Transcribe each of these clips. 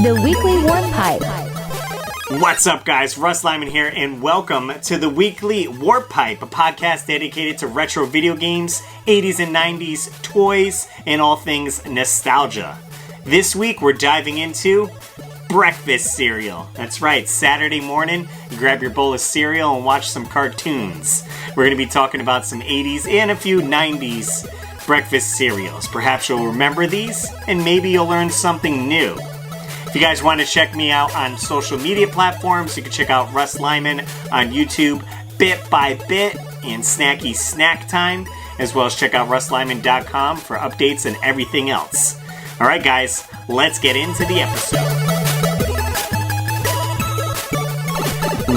The Weekly Warp Pipe. What's up, guys? RussLyman here, and welcome to the Weekly Warp Pipe, a podcast dedicated to retro video games, 80s and 90s toys, and all things nostalgia. This week, we're diving into breakfast cereal. That's right, Saturday morning, you grab your bowl of cereal and watch some cartoons. We're going to be talking about some 80s and a few 90s breakfast cereals. Perhaps you'll remember these, and maybe you'll learn something new. If you guys want to check me out on social media platforms, you can check out RussLyman on YouTube, Bit by Bit, and Snacky Snack Time, as well as check out RussLyman.com for updates and everything else. All right, guys, let's get into the episode.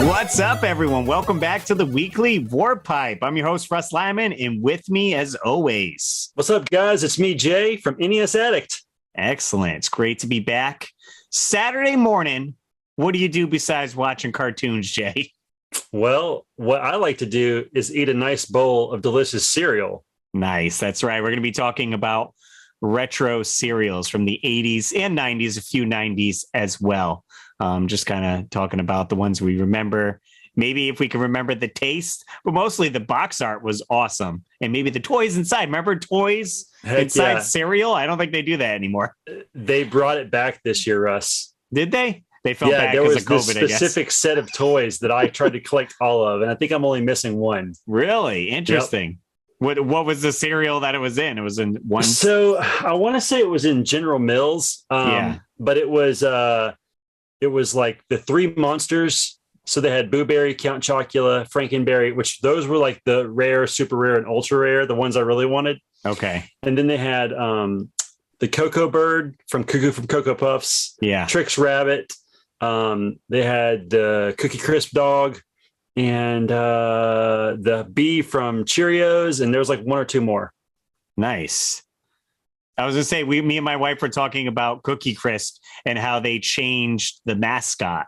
What's up, everyone? Welcome back to the Weekly Warp Pipe. I'm your host, RussLyman, and with me, as always... What's up, guys? It's me, Jay, from NES Addict. Excellent. It's great to be back. Saturday morning, what do you do besides watching cartoons, Jay? Well, what I like to do is eat a nice bowl of delicious cereal. Nice. That's right. We're going to be talking about retro cereals from the 80s and 90s, a few 90s as well. Just kind of talking about the ones we remember. Maybe if we can remember the taste, but mostly the box art was awesome. And maybe the toys inside. Remember toys inside cereal? I don't think they do that anymore. They brought it back this year, Russ. Did they? They felt bad there because was of COVID, this specific set of toys that I tried to collect all of, and I think I'm only missing one. Really? Interesting. Yep. What was the cereal that it was in? It was in one. So I want to say it was in General Mills. But it was like the Three Monsters. So they had Boo Berry, Count Chocula, Frankenberry, which those were like the rare, super rare, and ultra rare, the ones I really wanted. Okay. And then they had the Cocoa Bird from Cuckoo from Cocoa Puffs. Yeah. Trix Rabbit. They had the Cookie Crisp Dog and the Bee from Cheerios. And there was like one or two more. Nice. I was going to say, me and my wife were talking about Cookie Crisp and how they changed the mascot.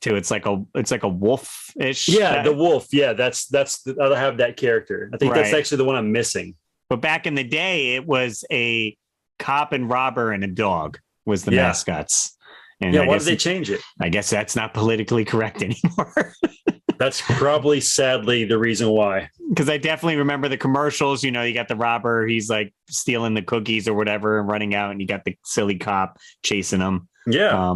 It's like a wolf-ish. Yeah, the wolf. Yeah, I'll have that character. I think that's actually the one I'm missing. But back in the day, it was a cop and robber and a dog was the mascots. And why did they change it? I guess that's not politically correct anymore. That's probably sadly the reason why. Because I definitely remember the commercials. You know, you got the robber, he's like stealing the cookies or whatever and running out, and you got the silly cop chasing him. Yeah.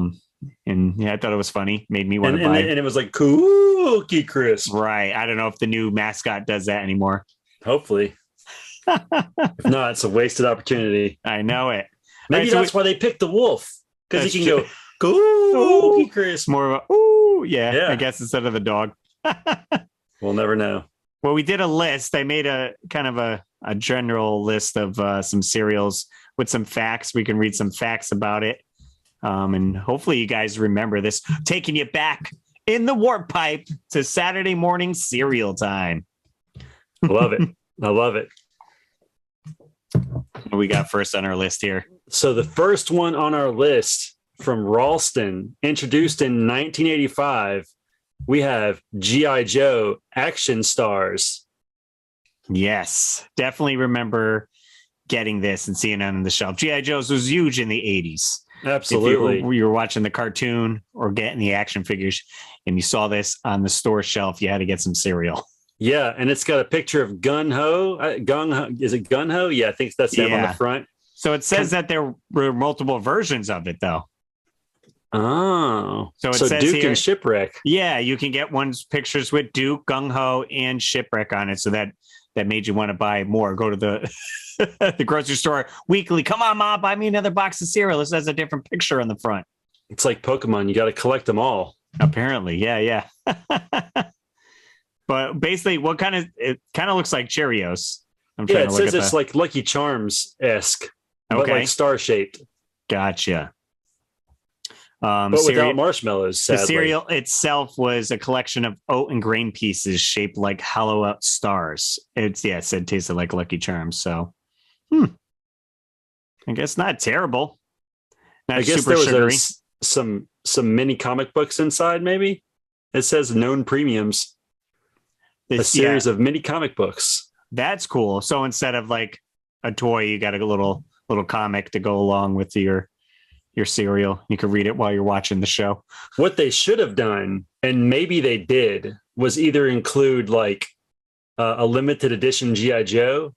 And I thought it was funny. Made me want to buy. And it was like Cookie Crisp. Right. I don't know if the new mascot does that anymore. Hopefully. If not, it's a wasted opportunity. I know it. Maybe that's why they picked the wolf. Because he can go Cookie Crisp. More of a ooh, yeah. I guess instead of the dog. We'll never know. Well, we did a list. I made a kind of a general list of some cereals with some facts. We can read some facts about it. And hopefully you guys remember this. Taking you back in the warp pipe to Saturday morning cereal time. Love it. I love it. What we got first on our list here? So the first one on our list from Ralston, introduced in 1985, we have G.I. Joe Action Stars. Yes, definitely remember getting this and seeing it on the shelf. G.I. Joe's was huge in the 80s. Absolutely. If you were watching the cartoon or getting the action figures and you saw this on the store shelf, you had to get some cereal. Yeah, and it's got a picture of Gung-Ho. Gung-Ho. Is it Gung-Ho? Yeah, I think that's them on the front. So it says that there were multiple versions of it, though. Oh. So it says Duke here, and Shipwreck. Yeah, you can get pictures with Duke, Gung-Ho, and Shipwreck on it. So that made you want to buy more. Go to the the grocery store weekly. Come on, Mom, buy me another box of cereal. This has a different picture on the front. It's like Pokemon. You got to collect them all. Apparently. Yeah. But basically, it kind of looks like Cheerios. It says it's like Lucky Charms-esque, but like star-shaped. Gotcha. But without marshmallows, sadly. The cereal itself was a collection of oat and grain pieces shaped like hollow out stars. It said tasted like Lucky Charms. So, I guess not terrible. Not I guess super there was sugary. some mini comic books inside, maybe? It says known premiums. A series of mini comic books. That's cool. So instead of like a toy, you got a little comic to go along with your your cereal. You can read it while you're watching the show. What they should have done, and maybe they did, was either include like a limited edition G.I. Joe.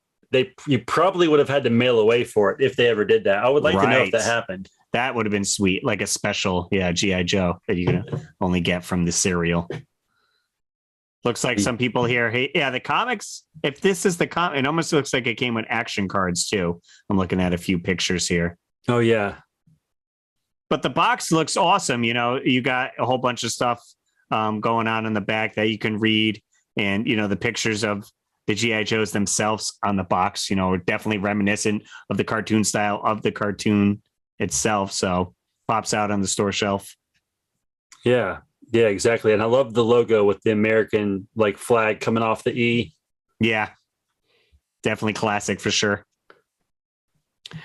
You probably would have had to mail away for it if they ever did that. I would like to know if that happened. That would have been sweet, like a special, G.I. Joe that you can only get from the cereal. Looks like some people here. Hey, the comics. If this is the it almost looks like it came with action cards too. I'm looking at a few pictures here. Oh yeah, but the box looks awesome. You got a whole bunch of stuff going on in the back that you can read, and the pictures of the G.I. Joes themselves on the box. Definitely reminiscent of the cartoon style of the cartoon itself. So pops out on the store shelf. Yeah, exactly. And I love the logo with the American like flag coming off the E. Yeah, definitely classic for sure.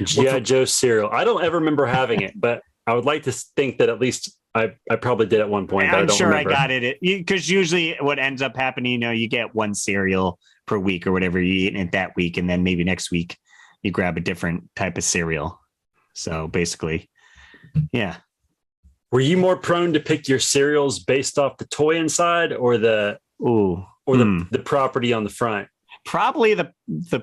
G.I. Joe cereal. I don't ever remember having it, but I would like to think that at least I probably did at one point. I'm sure remember. I got it because usually what ends up happening, you get one cereal per week or whatever you eat it that week, and then maybe next week you grab a different type of cereal. So basically, yeah. Were you more prone to pick your cereals based off the toy inside or the property on the front? Probably the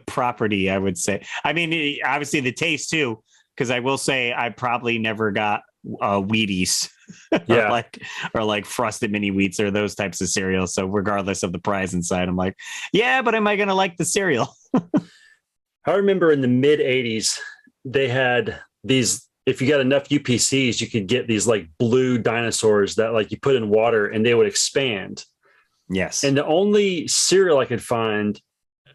property, I would say. I mean, obviously the taste too, because I will say I probably never got Wheaties or like Frosted Mini Wheats or those types of cereals. So regardless of the prize inside, I'm like, yeah, but am I going to like the cereal? I remember in the mid 80s, they had these, if you got enough UPCs, you could get these like blue dinosaurs that like you put in water and they would expand. Yes. And the only cereal I could find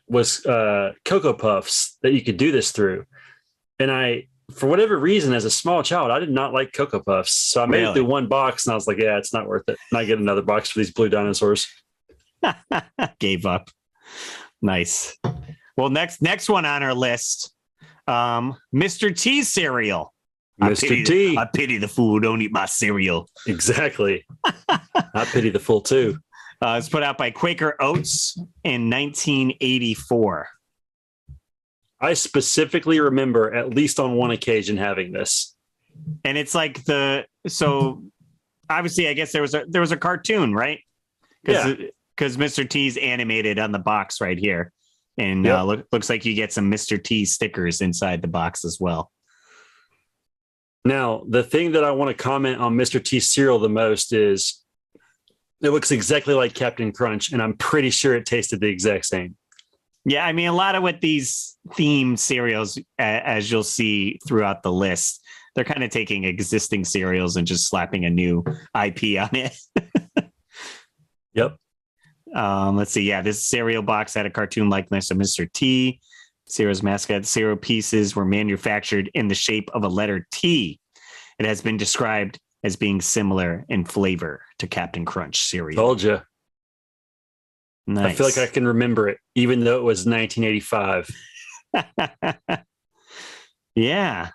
was Cocoa Puffs that you could do this through. And for whatever reason, as a small child, I did not like Cocoa Puffs. So I made it through one box and I was like, yeah, it's not worth it. And I get another box for these blue dinosaurs. Gave up. Nice. Well, next one on our list, Mr. T cereal. Mr. T. I pity the fool who don't eat my cereal. Exactly. I pity the fool too. It's put out by Quaker Oats in 1984. I specifically remember at least on one occasion having this. And it's like so obviously I guess there was a cartoon, right? Because Mr. T's animated on the box right here. And looks like you get some Mr. T stickers inside the box as well. Now, the thing that I want to comment on Mr. T cereal the most is it looks exactly like Captain Crunch, and I'm pretty sure it tasted the exact same. Yeah, I mean, a lot of with these themed cereals, as you'll see throughout the list, they're kind of taking existing cereals and just slapping a new IP on it. Yep. Let's see. Yeah, this cereal box had a cartoon likeness of Mr. T. Cereal's mascot cereal pieces were manufactured in the shape of a letter T. It has been described as being similar in flavor to Captain Crunch cereal. Told you. Nice. I feel like I can remember it, even though it was 1985. Yeah.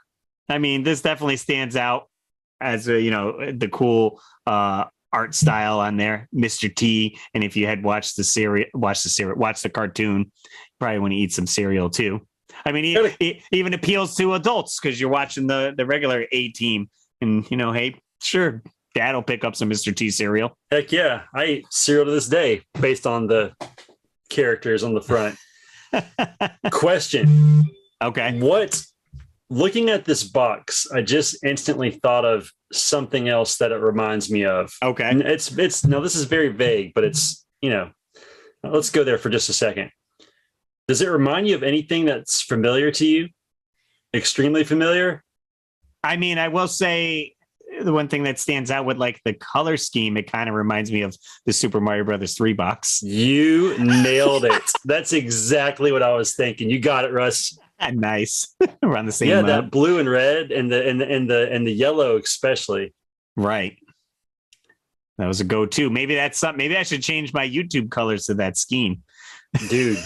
I mean, this definitely stands out as the cool art style on there, Mr. T. And if you had watched the cartoon, probably want to eat some cereal too. I mean, it even appeals to adults because you're watching the regular A-Team, and hey, sure, Dad'll pick up some Mr. T cereal. Heck yeah, I eat cereal to this day based on the characters on the front. Question. Okay. Looking at this box, I just instantly thought of something else that it reminds me of. Okay. And it's no, this is very vague, but it's, let's go there for just a second. Does it remind you of anything that's familiar to you? Extremely familiar? I mean, I will say the one thing that stands out with like the color scheme, it kind of reminds me of the Super Mario Brothers 3 box. You nailed it. That's exactly what I was thinking. You got it, Russ. Nice. We're on the same. Yeah, that blue and red and the yellow especially. Right. That was a go-to. Maybe that's something. Maybe I should change my YouTube colors to that scheme, dude.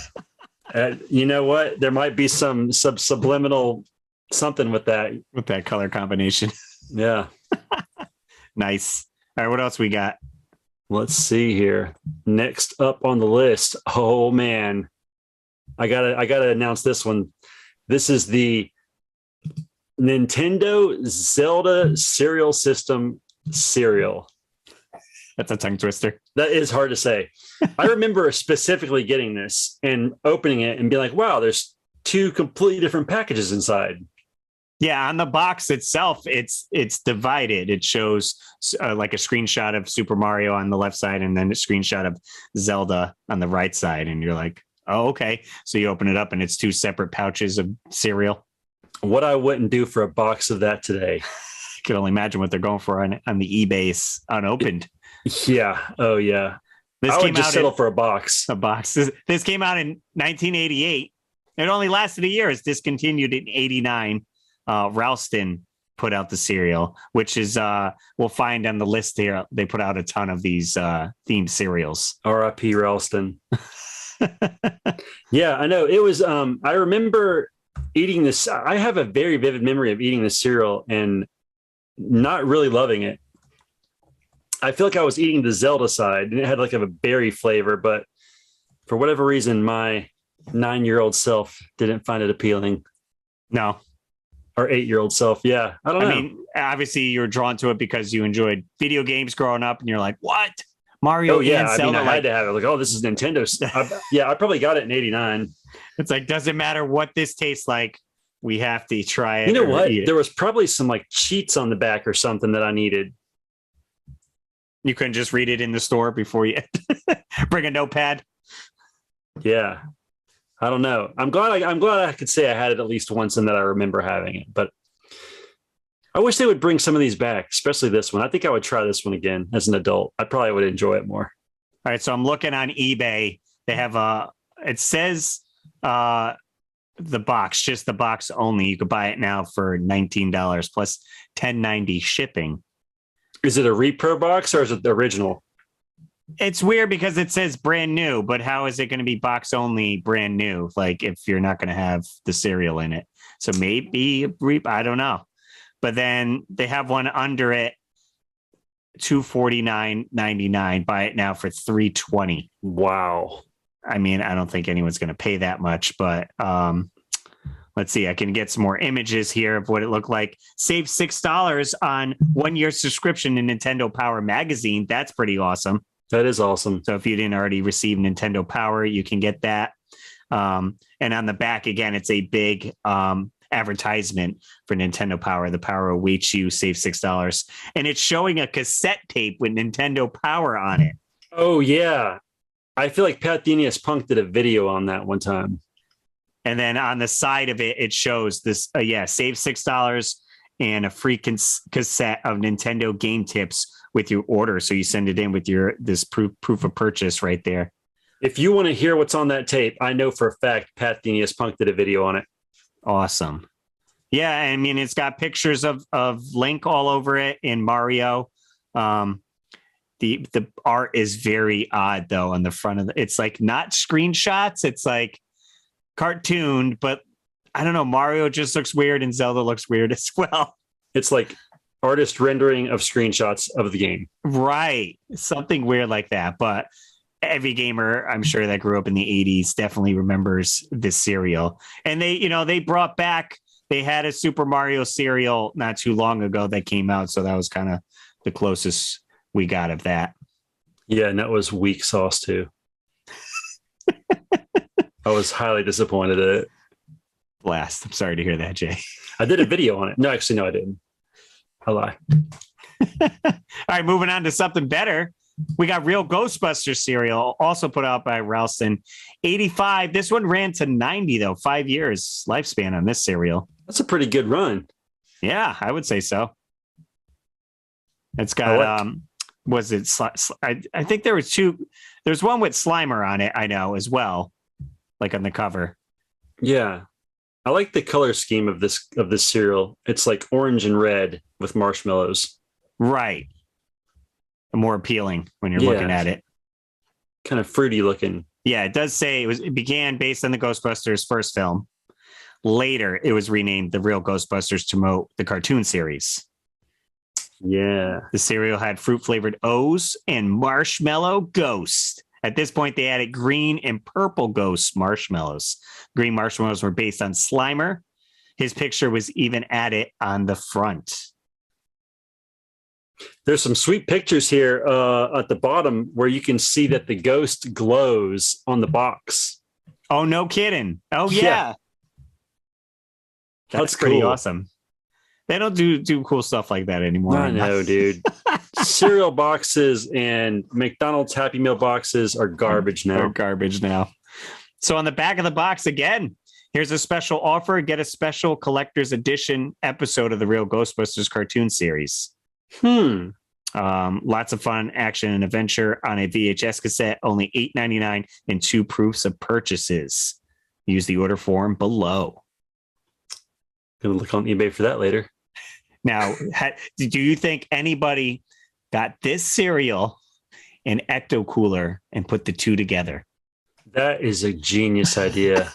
You know what? There might be some subliminal something with that color combination. Yeah. Nice. All right, what else we got? Let's see here. Next up on the list. Oh man, I gotta announce this one. This is the Nintendo Zelda Cereal System Cereal. That's a tongue twister. That is hard to say. I remember specifically getting this and opening it and being like, wow, there's two completely different packages inside. Yeah, on the box itself, it's divided. It shows like a screenshot of Super Mario on the left side and then a screenshot of Zelda on the right side. And you're like, oh, okay. So you open it up and it's two separate pouches of cereal. What I wouldn't do for a box of that today. I can only imagine what they're going for on the eBay's unopened. Yeah. Oh, yeah. I would just settle for a box. A box. This came out in 1988. It only lasted a year. It's discontinued in 89. Ralston put out the cereal, which is we'll find on the list here. They put out a ton of these themed cereals. R.I.P. Ralston. Yeah, I know. It was I remember eating this. I have a very vivid memory of eating this cereal and not really loving it. I feel like I was eating the Zelda side and it had like a berry flavor, but for whatever reason, my 9-year-old self didn't find it appealing. No. Or 8-year-old self. Yeah. I don't know. I mean, obviously you were drawn to it because you enjoyed video games growing up and you're like, what? Mario? Oh, yeah. I mean, I had to have it. Like, oh, this is Nintendo. I probably got it in 89. It's like, doesn't matter what this tastes like. We have to try it. You know what? There was probably some like cheats on the back or something that I needed. You couldn't just read it in the store before you bring a notepad. Yeah. I don't know. I'm glad I could say I had it at least once and that I remember having it, but I wish they would bring some of these back, especially this one. I think I would try this one again as an adult. I probably would enjoy it more. All right. So I'm looking on eBay. They have it says the box, just the box only. You could buy it now for $19 plus $10.90 shipping. Is it a repro box or is it the original? It's weird because it says brand new, but how is it going to be box only brand new? Like if you're not going to have the cereal in it. So maybe, I don't know. But then they have one under it, $249.99. Buy it now for $320. Wow. I mean, I don't think anyone's going to pay that much, but let's see. I can get some more images here of what it looked like. Save $6 on 1 year subscription to Nintendo Power Magazine. That's pretty awesome. That is awesome. So if you didn't already receive Nintendo Power, you can get that. And on the back, again, it's a big advertisement for Nintendo Power. The power awaits you, save $6. And it's showing a cassette tape with Nintendo Power on it. Oh, yeah. I feel like Pat Thenius Punk did a video on that one time. And then on the side of it, it shows this, save $6 and a free cassette of Nintendo game tips with your order. So you send it in with this proof of purchase right there. If you want to hear what's on that tape, I know for a fact Pat Thenius Punk did a video on it. Awesome. Yeah, I mean, it's got pictures of Link all over it in Mario. The art is very odd though on the front of it's like not screenshots, it's like cartooned, but I don't know, Mario just looks weird and Zelda looks weird as well. It's like artist rendering of screenshots of the game. Right. Something weird like that. But every gamer, I'm sure, that grew up in the 80s definitely remembers this cereal. And they brought back, they had a Super Mario cereal not too long ago that came out. So that was kind of the closest we got of that. Yeah, and that was weak sauce too. I was highly disappointed at it. Blast. I'm sorry to hear that, Jay. I did a video on it. No, actually, no, I didn't. I lie. All right, moving on to something better. We got Real Ghostbusters Cereal, also put out by Ralston. 85. This one ran to 90, though. 5 years lifespan on this cereal. That's a pretty good run. Yeah, I would say so. It's got, was it, I think there was two. There's one with Slimer on it, I know, as well, like on the cover. Yeah. I like the color scheme of this cereal. It's like orange and red with marshmallows. Right. More appealing when you're looking at it. Kind of fruity looking. Yeah, it does say it began based on the Ghostbusters first film. Later, it was renamed the Real Ghostbusters to promote the cartoon series. Yeah. The cereal had fruit-flavored O's and marshmallow ghost. At this point, they added green and purple ghost marshmallows. Green marshmallows were based on Slimer, his picture was even added on the front. There's some sweet pictures here at the bottom where you can see that the ghost glows on the box. Oh, no kidding. Oh, yeah. That's pretty cool. Awesome. They don't do cool stuff like that anymore. I know, dude. Cereal boxes and McDonald's Happy Meal boxes are garbage now. So on the back of the box, again, here's a special offer. Get a special collector's edition episode of the Real Ghostbusters cartoon series. Lots of fun, action, and adventure on a VHS cassette. Only $8.99 and 2 proofs of purchases. Use the order form below. Gonna look on eBay for that later. Now, do you think anybody got this cereal and Ecto Cooler and put the two together? That is a genius idea.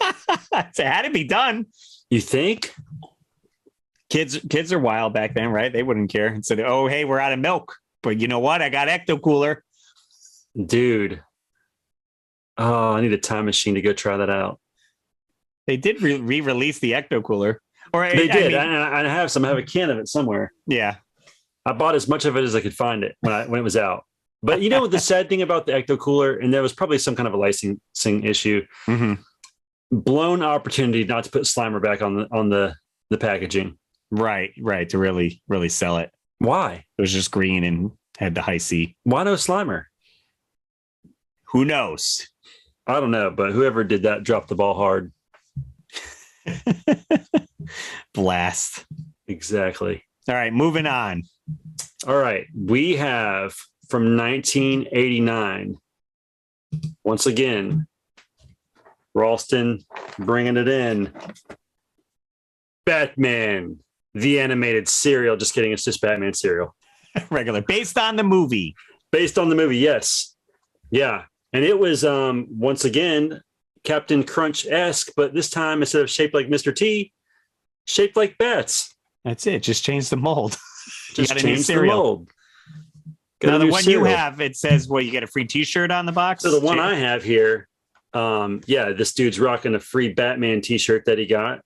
It had to be done. You think? Kids are wild back then, right? They wouldn't care and said, "Oh, hey, we're out of milk, but you know what? I got Ecto Cooler." Dude. Oh, I need a time machine to go try that out. They did re-release the Ecto Cooler. Or they did. I have some. I have a can of it somewhere. Yeah. I bought as much of it as I could find it when it was out. But you know what the sad thing about the Ecto Cooler, and there was probably some kind of a licensing issue. Mm-hmm. Blown opportunity not to put Slimer back on the packaging. Right. To really sell it. Why? It was just green and had the high C. Why no Slimer? Who knows? I don't know, but whoever did that dropped the ball hard. Blast. Exactly. All right, moving on. All right, we have from 1989. Once again, Ralston bringing it in. Batman, the animated cereal. Just kidding, it's just Batman cereal. Regular, based on the movie. Based on the movie, yes. Yeah, and it was once again Captain Crunch-esque, but this time instead of shaped like Mr. T, shaped like bats. That's it. Just change the mold. Just change the mold. Now, the one cereal. You have, it says, well, you get a free T-shirt on the box? So the one I have here, this dude's rocking a free Batman T-shirt that he got.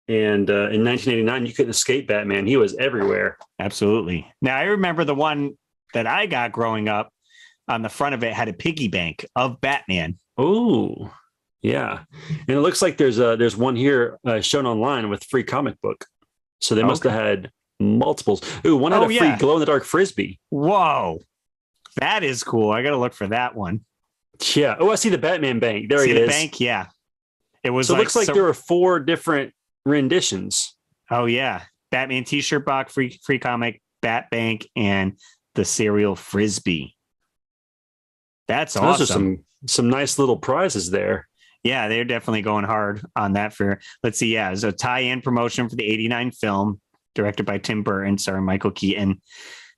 And in 1989, you couldn't escape Batman. He was everywhere. Absolutely. Now, I remember the one that I got growing up. On the front of it had a piggy bank of Batman. Oh, yeah. And it looks like there's one here shown online with free comic book. So they must have had multiples. Ooh, one had a free glow-in-the-dark Frisbee. Whoa. That is cool. I got to look for that one. Yeah. Oh, I see the Batman bank. There he is. The bank, yeah. It was. So it looks like there were 4 different renditions. Oh, yeah. Batman T-shirt box, free comic, Bat Bank, and the cereal Frisbee. That's awesome. Those are some nice little prizes there. Yeah, they're definitely going hard on that. Let's see. Yeah, it's a tie-in promotion for the 89 film directed by Tim Burton, starring Michael Keaton.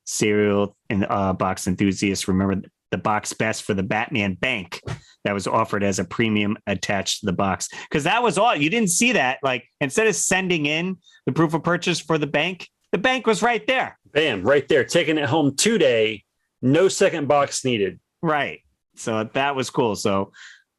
Cereal and box enthusiasts remember the box best for the Batman Bank that was offered as a premium attached to the box. Because that was all. You didn't see that. Like, instead of sending in the proof of purchase for the bank was right there. Bam, right there. Taking it home today. No second box needed. Right. So that was cool. So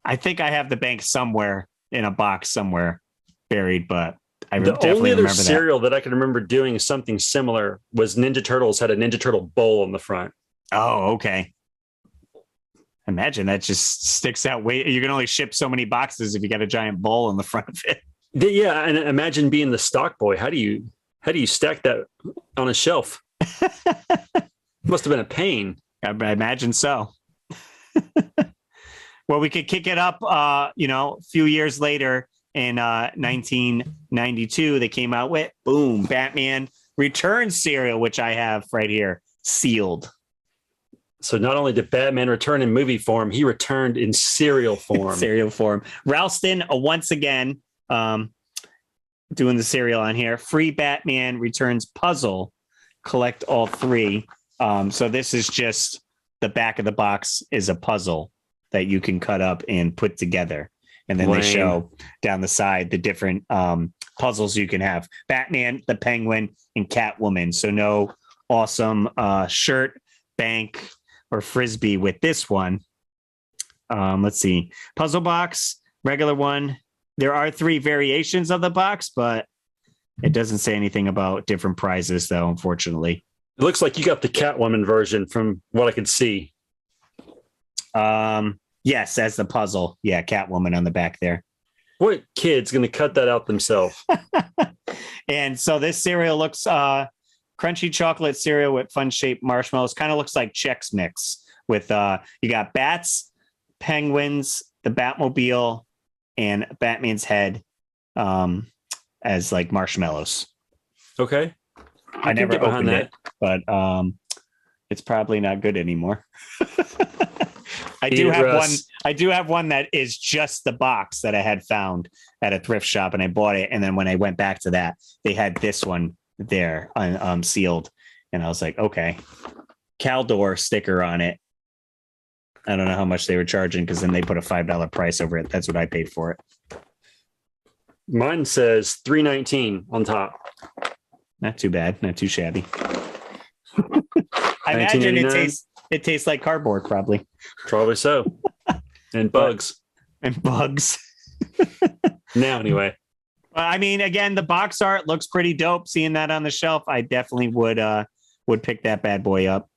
I think I have the bank somewhere in a box somewhere buried, but I definitely remember that. The only other cereal that I can remember doing something similar was Ninja Turtles had a Ninja Turtle bowl on the front. Oh, okay. Imagine that just sticks out. Wait, you can only ship so many boxes if you got a giant bowl in the front of it. Yeah, and imagine being the stock boy. How do you stack that on a shelf? Must have been a pain. I imagine so. Well, we could kick it up, a few years later in 1992, they came out with, boom, Batman Returns cereal, which I have right here, sealed. So not only did Batman return in movie form, he returned in cereal form. Ralston, once again, doing the cereal on here. Free Batman Returns puzzle. Collect all 3. So this is just the back of the box is a puzzle that you can cut up and put together. And then they show down the side the different puzzles you can have. Batman, the Penguin, and Catwoman. So no awesome shirt, bank, or Frisbee with this one. Let's see. Puzzle box, regular one. There are 3 variations of the box, but It doesn't say anything about different prizes, though, unfortunately. It looks like you got the Catwoman version from what I could see. Yes, as the puzzle. Yeah, Catwoman on the back there. What kid's going to cut that out themselves? And so this cereal looks crunchy chocolate cereal with fun-shaped marshmallows. Kind of looks like Chex Mix with you got bats, penguins, the Batmobile, and Batman's head as like marshmallows. Okay. I never opened it, but it's probably not good anymore. I do have one that is just the box that I had found at a thrift shop, and I bought it. And then when I went back to that, they had this one there sealed, and I was like, okay, Caldor sticker on it. I don't know how much they were charging because then they put a $5 price over it. That's what I paid for it. Mine says $3.19 on top. Not too bad, not too shabby. I imagine it tastes like cardboard, probably. Probably so. And bugs. Now, anyway. I mean, again, the box art looks pretty dope. Seeing that on the shelf, I definitely would pick that bad boy up.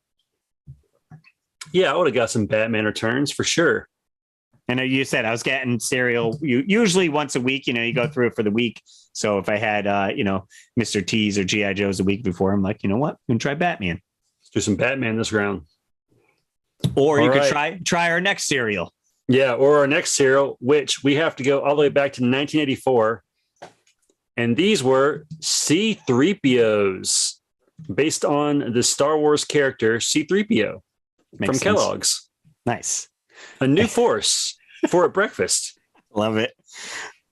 Yeah, I would have got some Batman Returns for sure. I know you said I was getting cereal usually once a week. You go through it for the week. So if I had, Mr. T's or G.I. Joe's a week before, I'm like, you know what? I'm going to try Batman. Let's do some Batman this round. Or you could try our next cereal. Yeah, or our next cereal, which we have to go all the way back to 1984. And these were C-3POs based on the Star Wars character C-3PO from Kellogg's. Nice. A new force for breakfast. Love it.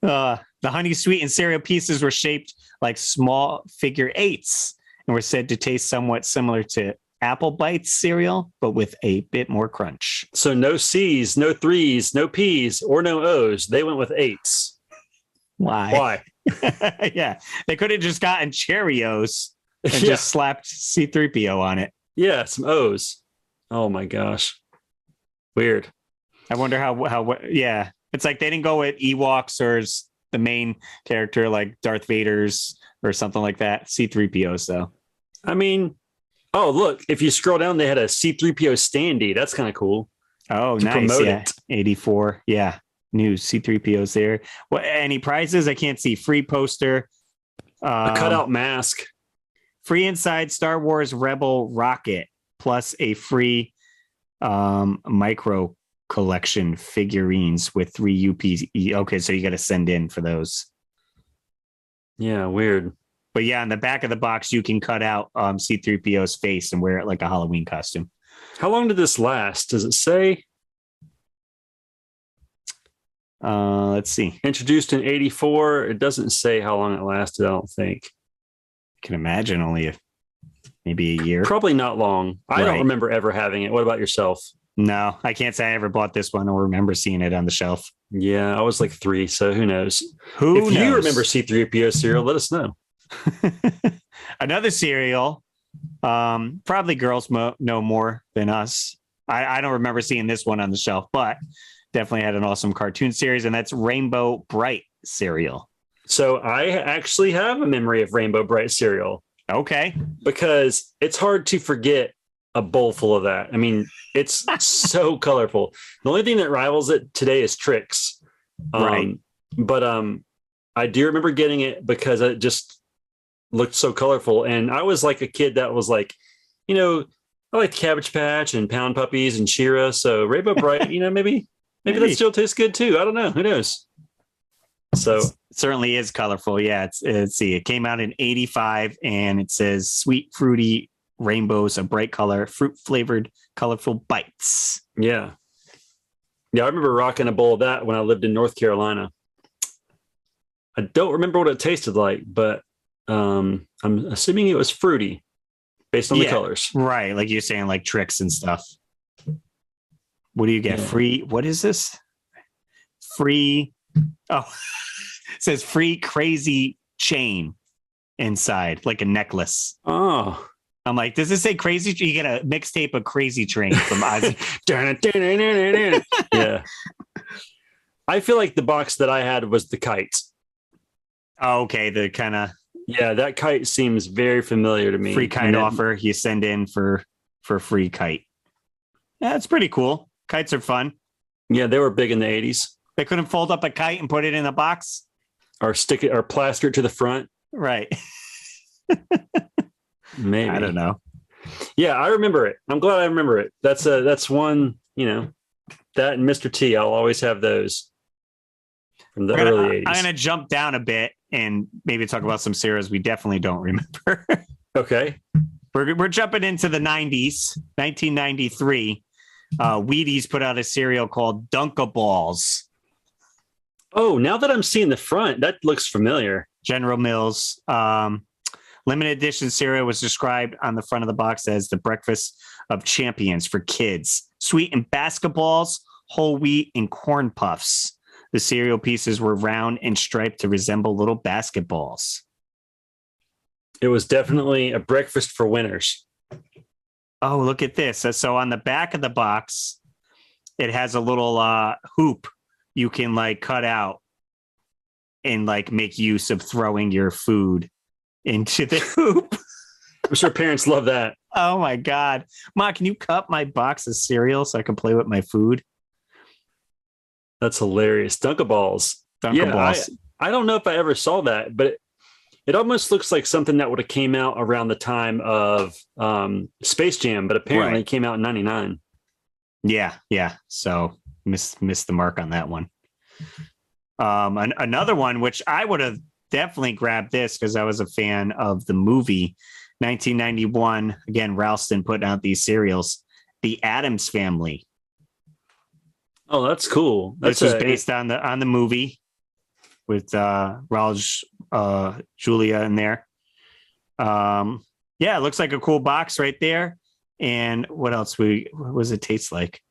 The honey sweetened cereal pieces were shaped like small figure eights and were said to taste somewhat similar to Apple Bites cereal, but with a bit more crunch. So no C's, no threes, no P's, or no O's. They went with eights. Why? Yeah. They could have just gotten Cheerios and just slapped C-3PO on it. Yeah, some O's. Oh my gosh. Weird. I wonder how yeah. It's like they didn't go with Ewoks or the main character like Darth Vader's or something like that. C-3POs though. I mean, oh, look, if you scroll down, they had a C-3PO standee. That's kind of cool. Oh, nice. Yeah. 84. Yeah. New C-3POs there. What, any prizes? I can't see. Free poster. A cutout mask. Free inside Star Wars Rebel rocket plus a free micro collection figurines with 3 UPs. Okay, so you got to send in for those. Yeah, weird. But yeah, on the back of the box, you can cut out C-3PO's face and wear it like a Halloween costume. How long did this last? Does it say? Let's see. Introduced in 84. It doesn't say how long it lasted, I don't think. I can imagine only maybe a year. Probably not long. I don't remember ever having it. What about yourself? No, I can't say I ever bought this one or remember seeing it on the shelf. Yeah, I was like 3, so who knows? If you remember C-3PO cereal, let us know. Another cereal, probably girls know more than us. I don't remember seeing this one on the shelf, but definitely had an awesome cartoon series, and that's Rainbow Bright cereal. So I actually have a memory of Rainbow Bright cereal. Okay. Because it's hard to forget a bowl full of that. I mean, it's so colorful. The only thing that rivals it today is Trix. Right. But I do remember getting it because it just looked so colorful. And I was like a kid that was like, I like Cabbage Patch and Pound Puppies and She-Ra. So Rainbow Bright, maybe that still tastes good too. I don't know. Who knows? So it certainly is colorful. Yeah. Let's see. It came out in 85 and it says sweet, fruity rainbows, a bright color, fruit flavored, colorful bites. Yeah. Yeah. I remember rocking a bowl of that when I lived in North Carolina. I don't remember what it tasted like, but I'm assuming it was fruity based on the colors. Right. Like you're saying, like Trix and stuff. What do you get? Yeah. Free. What is this? Free. Oh, it says free crazy chain inside, like a necklace. Oh, I'm like, does this say crazy? You get a mixtape of Crazy Train from Ozzy. Yeah. I feel like the box that I had was the kites. Oh, okay. The kind of Yeah, that kite seems very familiar to me. Free kite offer you send in for free kite. Yeah, it's pretty cool. Kites are fun. Yeah, they were big in the 80s. They couldn't fold up a kite and put it in a box or stick it or plaster it to the front. Right. Maybe. I don't know. Yeah, I remember it. I'm glad I remember it. That's one, that and Mr. T. I'll always have those from the early 80s. I'm going to jump down a bit and maybe talk about some cereals we definitely don't remember. Okay. We're jumping into the 90s, 1993. Wheaties put out a cereal called Dunkaballs. Oh, now that I'm seeing the front, that looks familiar. General Mills. Limited edition cereal was described on the front of the box as the breakfast of champions for kids. Sweetened basketballs, whole wheat, and corn puffs. The cereal pieces were round and striped to resemble little basketballs. It was definitely a breakfast for winners. Oh, look at this. So on the back of the box, it has a little hoop you can like cut out and like make use of throwing your food into the hoop. I'm sure parents love that. Oh my God. Ma, can you cut my box of cereal so I can play with my food? That's hilarious. Dunkaballs. Dunkaballs. Yeah, I don't know if I ever saw that, but it almost looks like something that would have came out around the time of Space Jam, but apparently it came out in 99. Yeah. So missed the mark on that one. Another one, which I would have definitely grabbed this because I was a fan of the movie. 1991, again, Ralston putting out these cereals. The Addams Family. Oh, that's cool. This was based on the movie with Raul Julia in there. Yeah, it looks like a cool box right there. And what else? What does it taste like?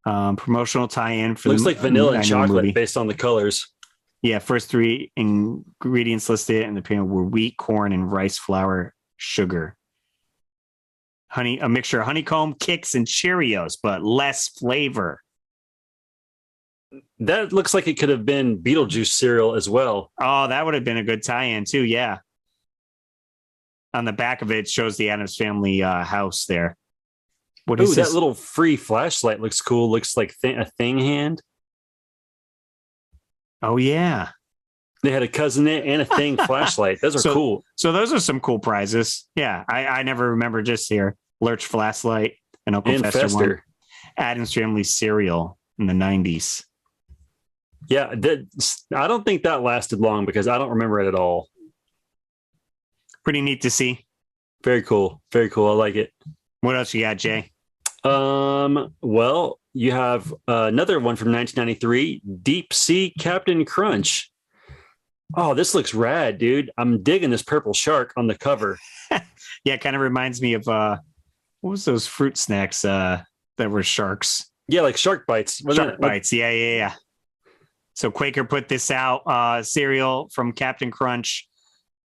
Promotional tie-in for looks like vanilla and chocolate movie. Based on the colors. Yeah, first three ingredients listed in the panel were wheat, corn, and rice flour, sugar. A mixture of honeycomb, Kix, and Cheerios, but less flavor. That looks like it could have been Beetlejuice cereal as well. Oh, that would have been a good tie-in too. Yeah. On the back of it shows the Addams Family house there. What is this? That little free flashlight looks cool. Looks like a thing hand. Oh, yeah. They had a cousin and a thing flashlight. Those are cool. So those are some cool prizes. Yeah. I never remember just here. Lurch flashlight and Uncle Fester one. Addams Family cereal in the 90s. Yeah. I don't think that lasted long because I don't remember it at all. Pretty neat to see. Very cool. Very cool. I like it. What else you got, Jay? Well, you have another one from 1993, Deep Sea Captain Crunch. Oh, this looks rad, dude. I'm digging this purple shark on the cover. Yeah, it kind of reminds me of what was those fruit snacks that were sharks? Yeah, like Shark Bites. Shark Bites. Yeah. So Quaker put this out, cereal from Captain Crunch.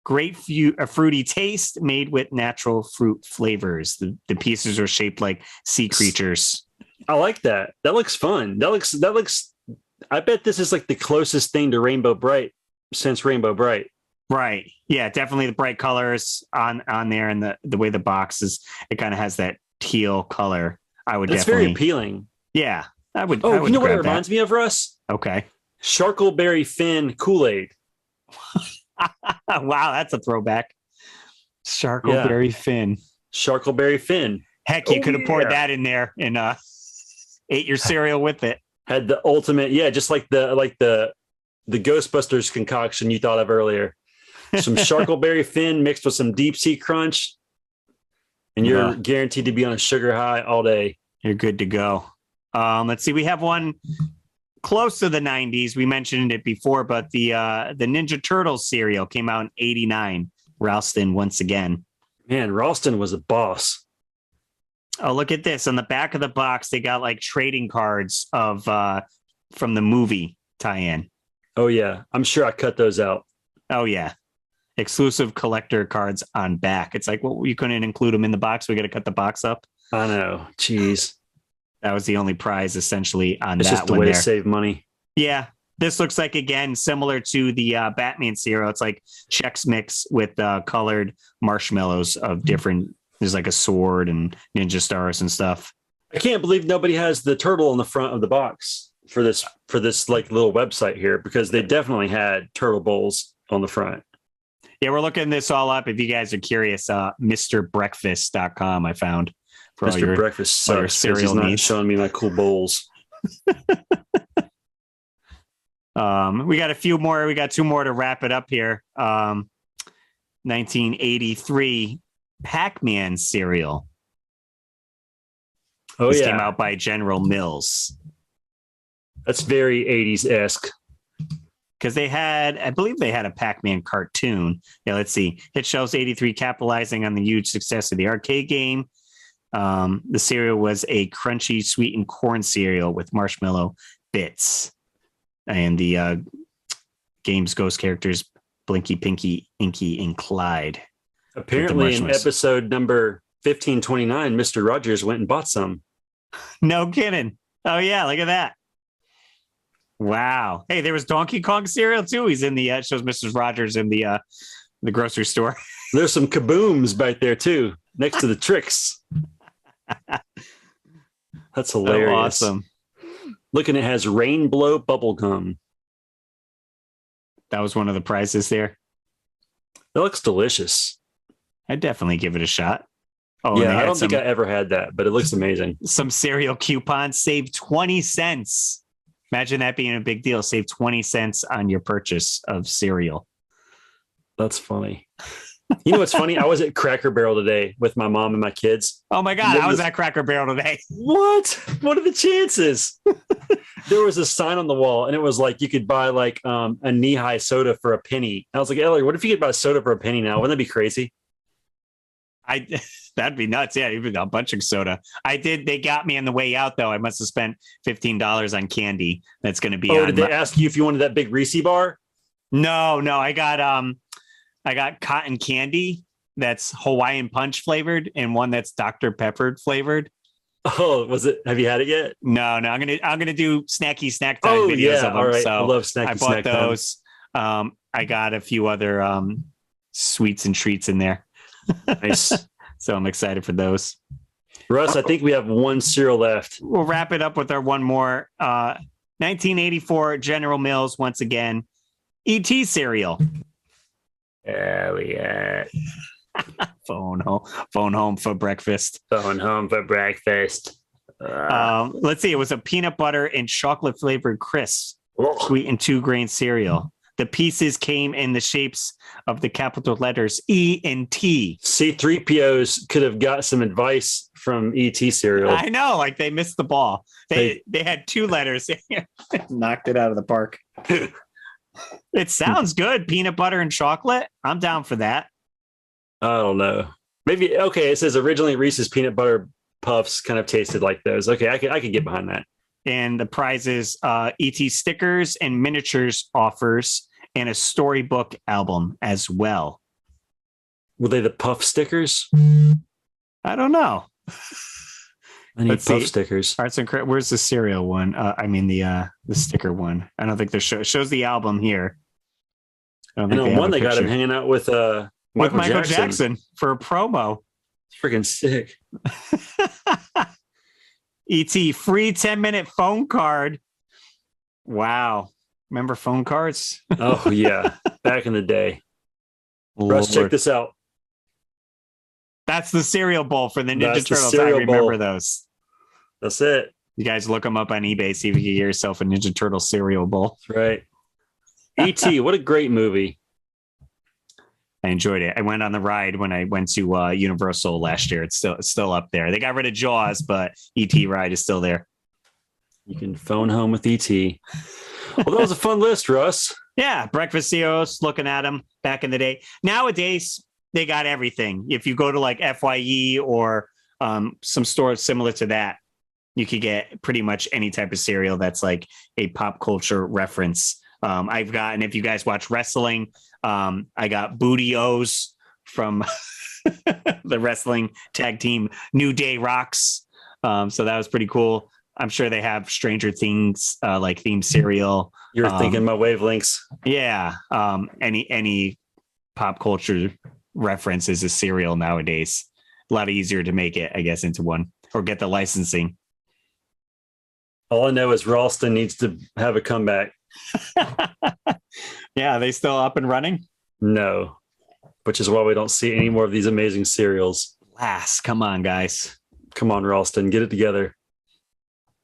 Great fruity taste made with natural fruit flavors. The pieces are shaped like sea creatures. I like that. That looks fun. That looks. I bet this is like the closest thing to Rainbow Bright since Rainbow Bright. Right. Yeah, definitely the bright colors on there, and the way the box is. It kind of has that teal color. That's very appealing. Yeah, I would. Oh, you know what it reminds me of, Russ? Okay. Sharkleberry Finn Kool-Aid. Wow, that's a throwback. Sharkleberry Finn. Sharkleberry Finn. Heck, you could have poured that in there and ate your cereal with it. Had the ultimate, just like the Ghostbusters concoction you thought of earlier. Some Sharkleberry Finn mixed with some Deep Sea Crunch, and you're guaranteed to be on a sugar high all day. You're good to go. Let's see. We have one close to the 90s. We mentioned it before, but the Ninja Turtles cereal came out in 89. Ralston once again. Man, Ralston was a boss. Oh, look at this. On the back of the box, they got like trading cards of from the movie tie-in. Oh, yeah. I'm sure I cut those out. Oh, yeah. Exclusive collector cards on back. It's like, well, you couldn't include them in the box. We got to cut the box up. I know. Jeez. That was the only prize essentially on it's that just a one way there. to save money. Yeah. This looks like, again, similar to the Batman cereal. It's like Chex Mix with colored marshmallows of different. There's like a sword and ninja stars and stuff. I can't believe nobody has the turtle on the front of the box for this like little website here, because they definitely had turtle bowls on the front. Yeah, we're looking this all up. If you guys are curious, MrBreakfast.com I found for Mr. Breakfast sucks. Cereal he's not needs. showing me my cool bowls. We got a few more. We got two more to wrap it up here. 1983 Pac-Man cereal. Oh, this yeah. came out by General Mills. That's very 80s-esque. Because I believe they had a Pac-Man cartoon. Yeah, let's see. Hit shows 83 capitalizing on the huge success of the arcade game. The cereal was a crunchy, sweetened corn cereal with marshmallow bits. And the game's ghost characters, Blinky, Pinky, Inky, and Clyde. Apparently, in episode number 1529, Mr. Rogers went and bought some. No kidding. Oh, yeah. Look at that. Wow. Hey, there was Donkey Kong cereal, too. He's in the shows Mrs. Rogers in the grocery store. There's some kabooms right there, too, next to the tricks. That's hilarious. Oh, awesome. Look, and it has Rainbow bubble gum. That was one of the prizes there. That looks delicious. I'd definitely give it a shot. Oh, yeah, I don't think I ever had that, but it looks amazing. Some cereal coupons, save 20 cents. Imagine that being a big deal. Save 20 cents on your purchase of cereal. That's funny. You know what's funny? I was at Cracker Barrel today with my mom and my kids. Oh my God, I was at Cracker Barrel today. What? What are the chances? There was a sign on the wall, and it was like you could buy like a knee-high soda for a penny. I was like, Ellie, what if you could buy soda for a penny now? Wouldn't that be crazy? That'd be nuts. Yeah, even a bunch of soda. They got me on the way out though. I must have spent $15 on candy. That's going to be. Oh, did they ask you if you wanted that big Reese bar? No. I got cotton candy that's Hawaiian Punch flavored and one that's Dr. Pepper flavored. Oh, was it? Have you had it yet? No. I'm gonna do snacky snack time videos of them. All right. So I love snacky I bought snack those. I got a few other sweets and treats in there. Nice. So I'm excited for those. Russ, I think we have one cereal left. We'll wrap it up with our one more. 1984 General Mills once again. E.T. cereal. Oh, yeah. Phone home for breakfast. Phone home for breakfast. Let's see. It was a peanut butter and chocolate flavored crisp, sweetened 2-grain cereal. The pieces came in the shapes of the capital letters E and T. C-3POs could have got some advice from E.T. cereal. I know, like they missed the ball. They had 2 letters. Knocked it out of the park. It sounds good. Peanut butter and chocolate. I'm down for that. I don't know. Maybe, okay, it says originally Reese's peanut butter puffs kind of tasted like those. Okay, I could get behind that. And the prizes, ET stickers and miniatures offers, and a storybook album as well. Were they the puff stickers? I don't know. I need puff stickers. Arts and where's the cereal one? The sticker one. I don't think it shows the album here. And on one they got him hanging out with Michael Jackson for a promo. It's freaking sick. ET free 10-minute phone card. Wow. Remember phone cards? Oh, yeah. Back in the day. Russ, check this out. That's the cereal bowl for the Ninja Turtles. I remember those. That's it. You guys look them up on eBay, see if you can get yourself a Ninja Turtle cereal bowl. That's right. E.T., what a great movie. I enjoyed it. I went on the ride when I went to Universal last year. It's still up there. They got rid of Jaws, but E.T. ride is still there. You can phone home with E.T. Well, that was a fun list, Russ. Yeah, breakfast cereals, looking at them back in the day. Nowadays, they got everything. If you go to like FYE or some stores similar to that, you could get pretty much any type of cereal that's like a pop culture reference. I've gotten, if you guys watch wrestling, I got Booty-O's from the wrestling tag team New Day Rocks. So that was pretty cool. I'm sure they have Stranger Things like themed cereal. You're thinking my wavelengths. Yeah. Any pop culture references is cereal nowadays. A lot easier to make it, I guess, into one or get the licensing. All I know is Ralston needs to have a comeback. Yeah, are they still up and running? No, which is why we don't see any more of these amazing cereals. Come on, guys. Come on, Ralston, get it together.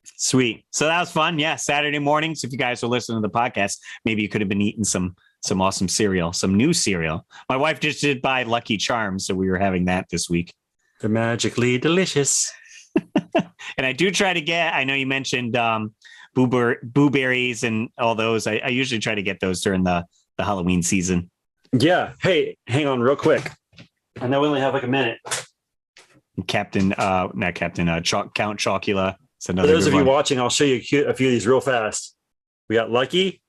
Sweet. So that was fun. Yeah, Saturday mornings. If you guys are listening to the podcast, maybe you could have been eating some awesome cereal, some new cereal. My wife just did buy Lucky Charms, so we were having that this week. They're magically delicious. And I do try to get, I know you mentioned blueberries and all those. I usually try to get those during the Halloween season. Yeah. Hey, hang on real quick. I know we only have like a minute. Count Chocula. For those of you watching, I'll show you a few of these real fast. We got Lucky,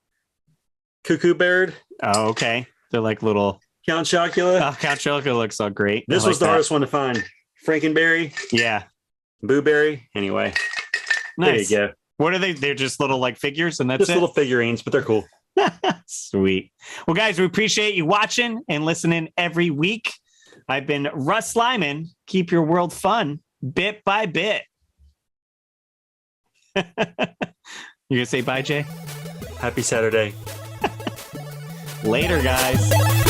Cuckoo Bird. Oh, okay. They're like little Count Chocula. Oh, Count Chocula looks so great. This was the hardest one to find. Frankenberry. Yeah. Blueberry. Anyway. Nice. There you go. What are they? They're just little like figures and that's just it? Little figurines, but they're cool. Sweet. Well, guys, we appreciate you watching and listening every week. I've been RussLyman. Keep your world fun bit by bit. You gonna say bye, Jay? Happy Saturday. Later, guys.